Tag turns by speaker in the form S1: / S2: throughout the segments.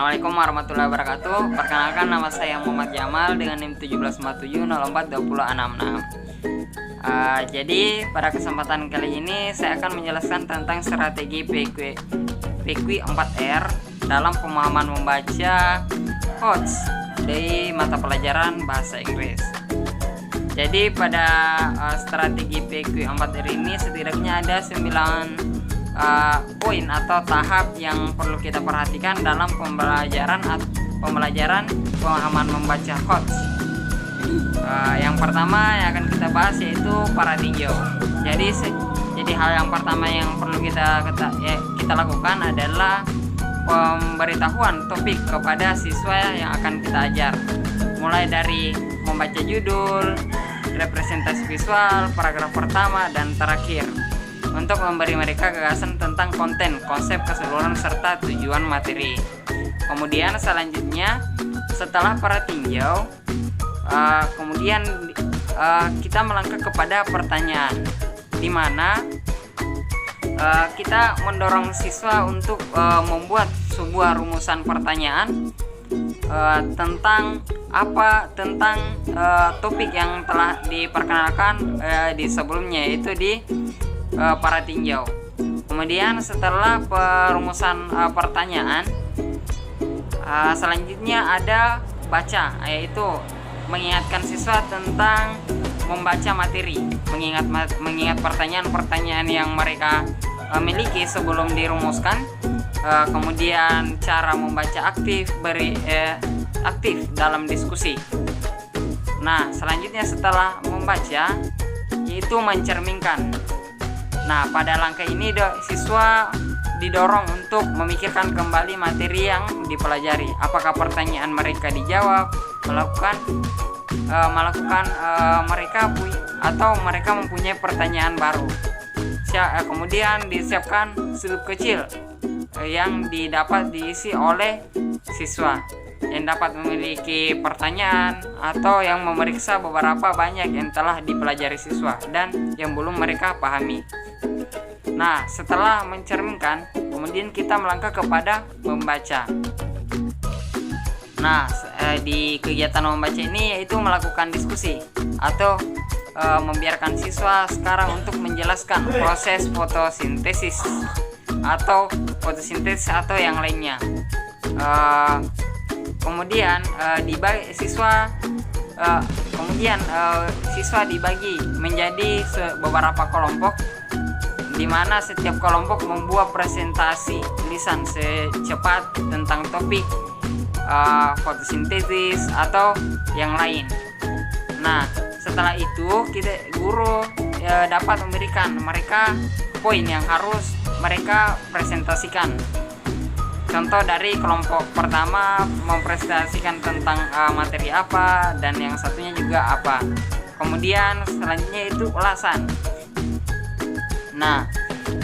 S1: Assalamualaikum warahmatullahi wabarakatuh. Perkenalkan, nama saya Muhammad Jamal dengan NIM 1747042066. Jadi pada kesempatan kali ini saya akan menjelaskan tentang strategi PQ 4R dalam pemahaman membaca quotes dari mata pelajaran bahasa Inggris. Jadi pada strategi PQ 4R ini setidaknya ada 9 poin atau tahap yang perlu kita perhatikan dalam pembelajaran pemahaman membaca quotes. Yang pertama yang akan kita bahas yaitu para tinjau. Jadi hal yang pertama yang perlu kita lakukan adalah pemberitahuan topik kepada siswa yang akan kita ajar, mulai dari membaca judul, representasi visual, paragraf pertama dan terakhir, untuk memberi mereka gagasan tentang konten, konsep keseluruhan serta tujuan materi. Kemudian selanjutnya setelah para tinjau, kita melangkah kepada pertanyaan, di mana kita mendorong siswa untuk membuat sebuah rumusan pertanyaan tentang topik yang telah diperkenalkan di sebelumnya, yaitu di para tinjau. Kemudian setelah perumusan pertanyaan, selanjutnya ada baca, yaitu mengingatkan siswa tentang membaca materi, mengingat pertanyaan-pertanyaan yang mereka miliki sebelum dirumuskan. Kemudian cara membaca aktif dalam diskusi. Nah, selanjutnya setelah membaca yaitu mencerminkan. Nah, pada langkah ini siswa didorong untuk memikirkan kembali materi yang dipelajari. Apakah pertanyaan mereka dijawab, mereka mempunyai pertanyaan baru. Kemudian disiapkan sudut kecil yang didapat diisi oleh siswa yang dapat memiliki pertanyaan atau yang memeriksa beberapa banyak yang telah dipelajari siswa dan yang belum mereka pahami. Nah, setelah mencerminkan, kemudian kita melangkah kepada membaca. Nah, di kegiatan membaca ini yaitu melakukan diskusi atau membiarkan siswa sekarang untuk menjelaskan proses fotosintesis atau yang lainnya. Kemudian siswa dibagi menjadi beberapa kelompok, di mana setiap kelompok membuat presentasi tulisan secepat tentang topik fotosintesis atau yang lain. Nah, setelah itu guru dapat memberikan mereka poin yang harus mereka presentasikan. Contoh dari kelompok pertama mempresentasikan tentang materi apa, dan yang satunya juga apa. Kemudian selanjutnya itu ulasan. Nah,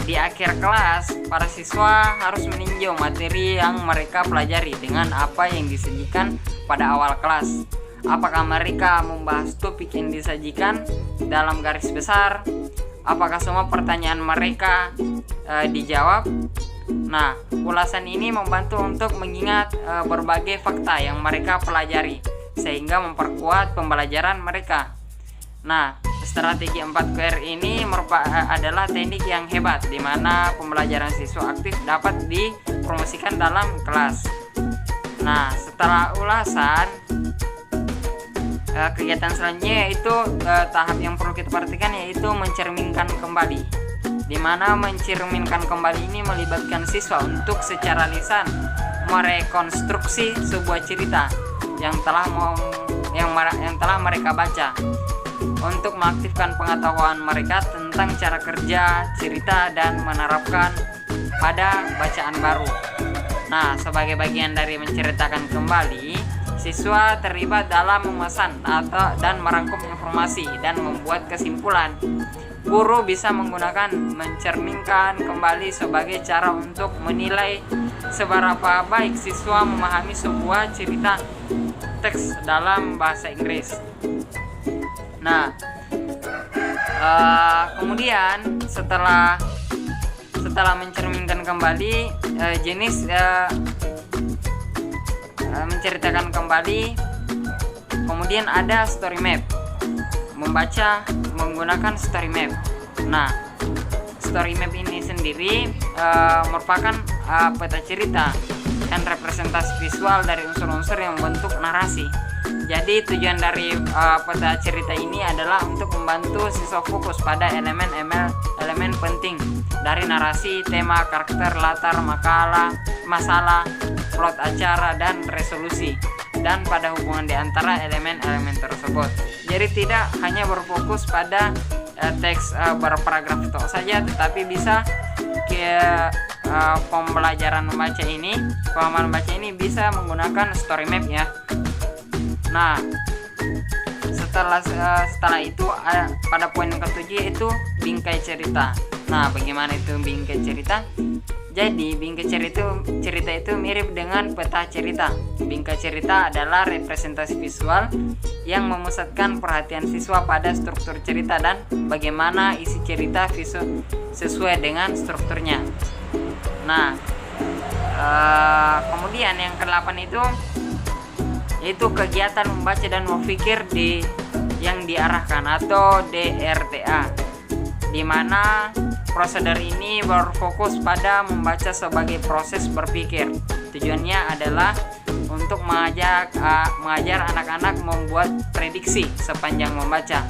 S1: di akhir kelas para siswa harus meninjau materi yang mereka pelajari dengan apa yang disajikan pada awal kelas. Apakah mereka membahas topik yang disajikan dalam garis besar? Apakah semua pertanyaan mereka dijawab? Nah, ulasan ini membantu untuk mengingat berbagai fakta yang mereka pelajari, sehingga memperkuat pembelajaran mereka. Nah, strategi 4QR ini adalah teknik yang hebat, di mana pembelajaran siswa aktif dapat dipromosikan dalam kelas. Nah, setelah ulasan, kegiatan selanjutnya yaitu tahap yang perlu kita perhatikan, yaitu mencerminkan kembali, di mana mencerminkan kembali ini melibatkan siswa untuk secara lisan merekonstruksi sebuah cerita yang telah mereka baca, untuk mengaktifkan pengetahuan mereka tentang cara kerja cerita dan menerapkan pada bacaan baru. Nah, sebagai bagian dari menceritakan kembali, siswa terlibat dalam memesan dan merangkum informasi dan membuat kesimpulan. Guru bisa menggunakan mencerminkan kembali sebagai cara untuk menilai seberapa baik siswa memahami sebuah cerita teks dalam bahasa Inggris. Nah, kemudian setelah mencerminkan kembali jenis menceritakan kembali. Kemudian ada story map, membaca menggunakan story map. Nah, story map ini sendiri merupakan peta cerita dan representasi visual dari unsur-unsur yang membentuk narasi. Jadi tujuan dari peta cerita ini adalah untuk membantu siswa fokus pada elemen penting dari narasi, tema, karakter, latar, masalah, plot acara, dan resolusi, dan pada hubungan di antara elemen-elemen tersebut. Jadi tidak hanya berfokus pada teks berparagraf tok saja, tetapi bisa pembelajaran membaca ini, pemahaman membaca ini bisa menggunakan story map ya. Nah, setelah itu pada poin yang ketujuh itu bingkai cerita. Nah, bagaimana itu bingkai cerita? Jadi bingkai cerita itu mirip dengan peta cerita. Bingkai cerita adalah representasi visual yang memusatkan perhatian siswa pada struktur cerita dan bagaimana isi cerita sesuai dengan strukturnya. Nah, kemudian yang ke-8 itu yaitu kegiatan membaca dan berpikir yang diarahkan atau DRTA, di mana prosedur ini berfokus pada membaca sebagai proses berpikir. Tujuannya adalah untuk mengajar anak-anak membuat prediksi sepanjang membaca.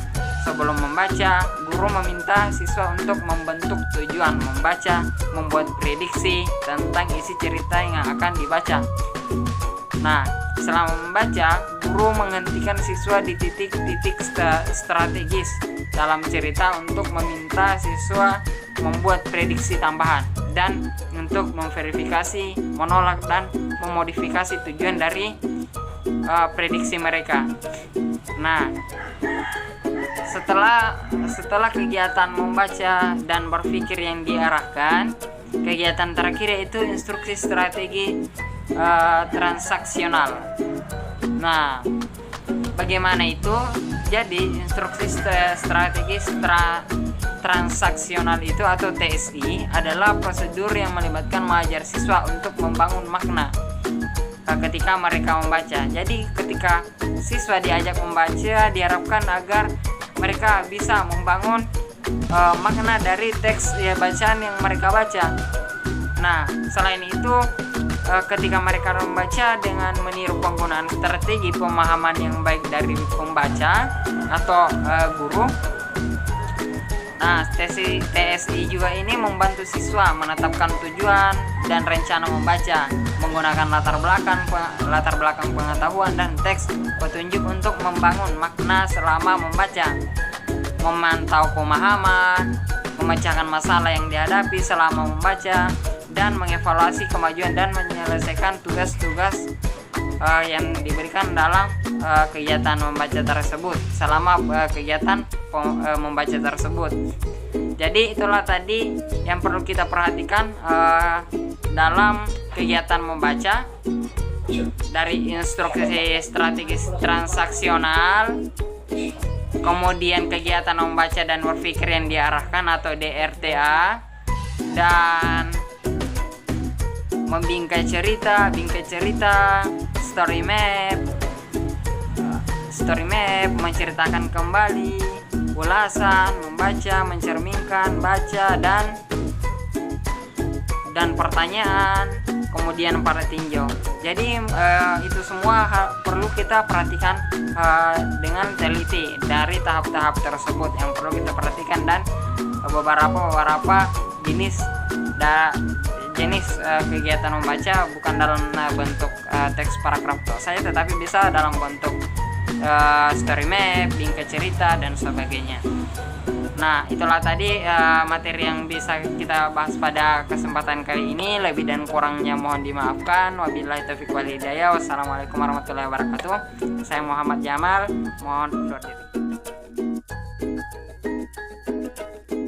S1: Sebelum membaca, guru meminta siswa untuk membentuk tujuan membaca, membuat prediksi tentang isi cerita yang akan dibaca. Nah, selama membaca, guru menghentikan siswa di titik-titik strategis dalam cerita untuk meminta siswa membuat prediksi tambahan dan untuk memverifikasi, menolak, dan memodifikasi tujuan dari prediksi mereka. Nah, setelah kegiatan membaca dan berpikir yang diarahkan, kegiatan terakhir yaitu instruksi strategi transaksional. Nah, bagaimana itu? Jadi instruksi strategi transaksional itu atau TSI adalah prosedur yang melibatkan mengajar siswa untuk membangun makna ketika mereka membaca. Jadi ketika siswa diajak membaca, diharapkan agar mereka bisa membangun makna dari teks bacaan yang mereka baca. Nah, selain itu ketika mereka membaca dengan meniru penggunaan strategi pemahaman yang baik dari pembaca atau guru. Nah, TSI juga ini membantu siswa menetapkan tujuan dan rencana membaca, menggunakan latar belakang pengetahuan dan teks petunjuk untuk membangun makna selama membaca, memantau pemahaman, memecahkan masalah yang dihadapi selama membaca, dan mengevaluasi kemajuan dan menyelesaikan tugas-tugas yang diberikan dalam kegiatan membaca tersebut selama kegiatan membaca tersebut. Jadi itulah tadi yang perlu kita perhatikan dalam kegiatan membaca, dari instruksi strategis transaksional, kemudian kegiatan membaca dan berpikir yang diarahkan atau DRTA, dan membingkai cerita, story map, menceritakan kembali, ulasan, membaca, mencerminkan, baca, dan pertanyaan, kemudian para tinjau. Jadi itu semua perlu kita perhatikan dengan teliti dari tahap-tahap tersebut yang perlu kita perhatikan, dan beberapa jenis kegiatan membaca bukan dalam bentuk teks paragraf saja, tetapi bisa dalam bentuk story map, bingkai cerita, dan sebagainya. Nah, itulah tadi materi yang bisa kita bahas pada kesempatan kali ini. Lebih dan kurangnya mohon dimaafkan. Wabillahi taufiq wal hidayah. Wassalamualaikum warahmatullahi wabarakatuh. Saya Muhammad Jamal, mohon undur diri.